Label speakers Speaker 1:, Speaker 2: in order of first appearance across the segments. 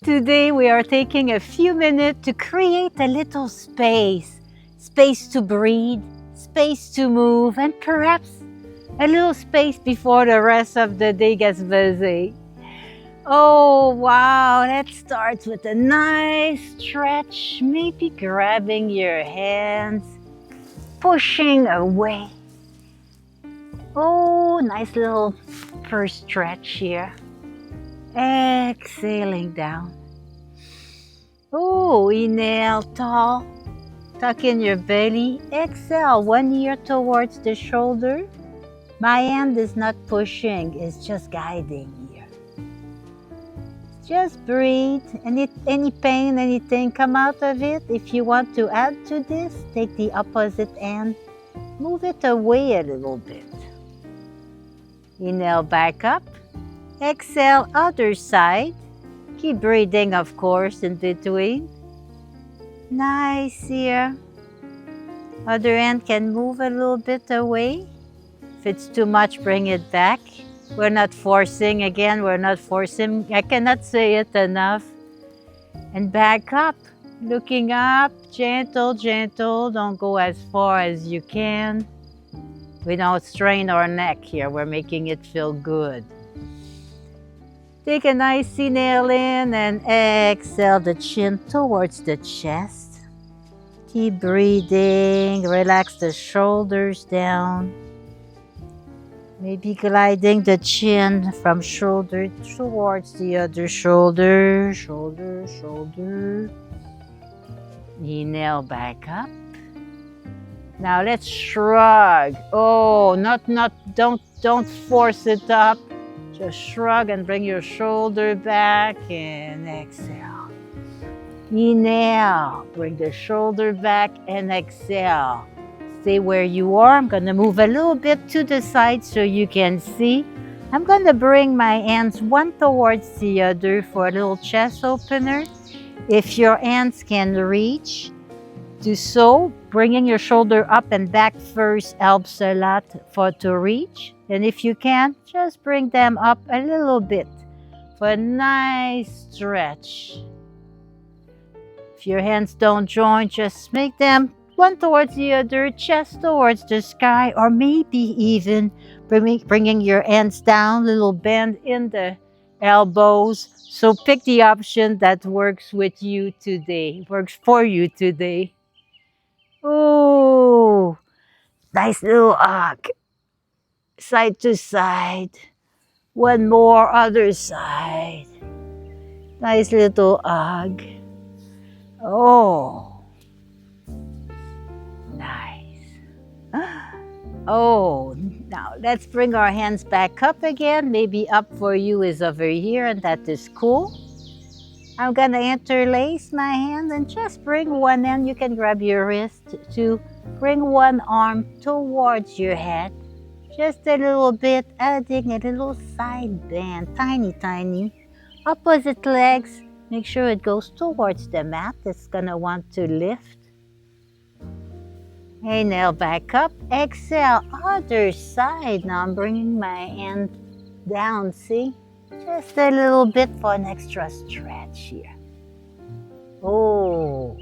Speaker 1: Today we are taking a few minutes to create a little space. Space to breathe, space to move, and perhaps a little space before the rest of the day gets busy. Oh wow, let's start with a nice stretch, maybe grabbing your hands, pushing away. Oh, nice little first stretch here. Exhaling down. Oh, inhale tall. Tuck in your belly. Exhale, one ear towards the shoulder. My hand is not pushing, it's just guiding here. Just breathe. Any pain, anything come out of it. If you want to add to this, take the opposite hand. Move it away a little bit. Inhale back up. Exhale, other side. Keep breathing, of course, in between. Nice here. Other hand can move a little bit away. If it's too much, bring it back. We're not forcing, again, we're not forcing. I cannot say it enough. And back up, looking up, gentle, gentle. Don't go as far as you can. We don't strain our neck here. We're making it feel good. Take a nice inhale in and exhale the chin towards the chest. Keep breathing. Relax the shoulders down. Maybe gliding the chin from shoulder towards the other shoulder. Shoulder, shoulder. Inhale back up. Now let's shrug. Oh, don't force it up. Just shrug and bring your shoulder back and exhale. Inhale, bring the shoulder back and exhale. Stay where you are. I'm going to move a little bit to the side so you can see. I'm going to bring my hands one towards the other for a little chest opener. If your hands can reach, do so. Bringing your shoulder up and back first helps a lot to reach. And if you can, just bring them up a little bit for a nice stretch. If your hands don't join, just make them one towards the other, chest towards the sky, or maybe even bringing your hands down, little bend in the elbows. So pick the option that works with you today, works for you today. Oh, nice little arc. Side to side. One more, other side. Nice little arc. Oh, nice. Oh, now let's bring our hands back up again. Maybe up for you is over here, and that is cool. I'm gonna interlace my hand and just bring one hand. You can grab your wrist to bring one arm towards your head. Just a little bit, adding a little side bend, tiny, tiny. Opposite legs, make sure it goes towards the mat. It's gonna want to lift. Inhale back up, exhale, other side. Now I'm bringing my hand down, see? Just a little bit for an extra stretch here. Oh.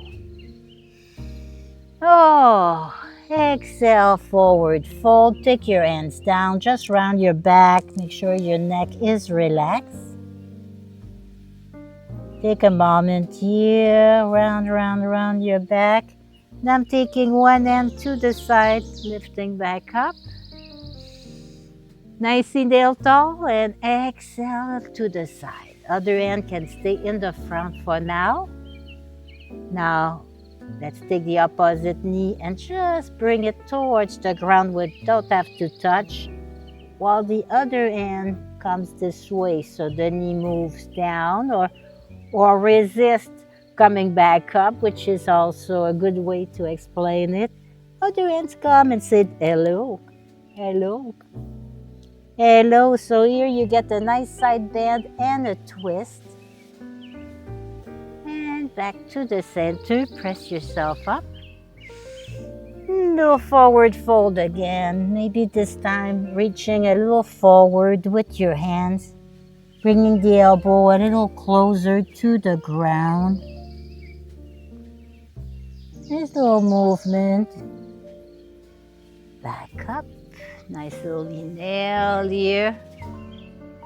Speaker 1: Oh. Exhale, forward fold. Take your hands down, just round your back. Make sure your neck is relaxed. Take a moment here, round your back. Now I'm taking one hand to the side, lifting back up. Nice inhale tall and exhale to the side. Other hand can stay in the front for now. Now, let's take the opposite knee and just bring it towards the ground. We don't have to touch. While the other hand comes this way, so the knee moves down or resist coming back up, which is also a good way to explain it. Other hands come and say hello, hello, hello. So here you get a nice side bend and a twist. And back to the center, press yourself up. Little forward fold again. Maybe this time reaching a little forward with your hands. Bringing the elbow a little closer to the ground. Nice little movement. Back up. Nice little inhale here.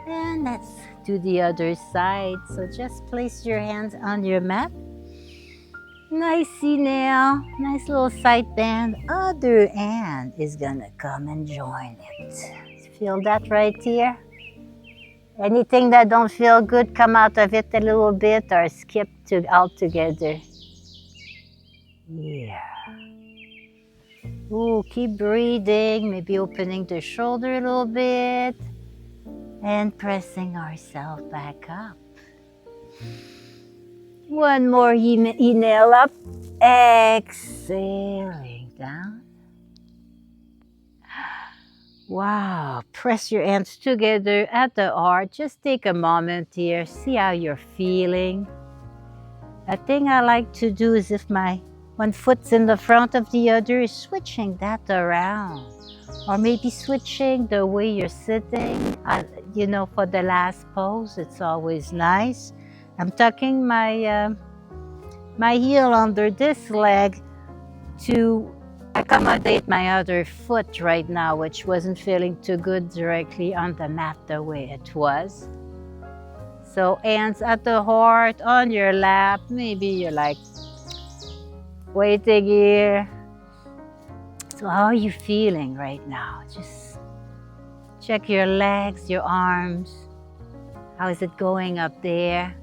Speaker 1: And let's do the other side. So just place your hands on your mat. Nice inhale. Nice little side bend. Other hand is gonna come and join it. Feel that right here? Anything that don't feel good, come out of it a little bit or skip to altogether. Yeah. Ooh, keep breathing, maybe opening the shoulder a little bit and pressing ourselves back up. One more inhale up, exhaling down. Wow, press your hands together at the heart. Just take a moment here, see how you're feeling. A thing I like to do is if my one foot's in the front of the other, is switching that around. Or maybe switching the way you're sitting. For the last pose, it's always nice. I'm tucking my heel under this leg to accommodate my other foot right now, which wasn't feeling too good directly on the mat the way it was. So hands at the heart, on your lap. Maybe you're like waiting here. So how are you feeling right now? Just check your legs, your arms. How is it going up there?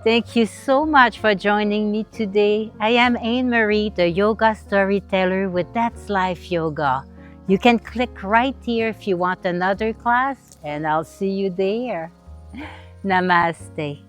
Speaker 1: Thank you so much for joining me today. I am Anne-Marie, the yoga storyteller with That's Life Yoga. You can click right here if you want another class, and I'll see you there. Namaste.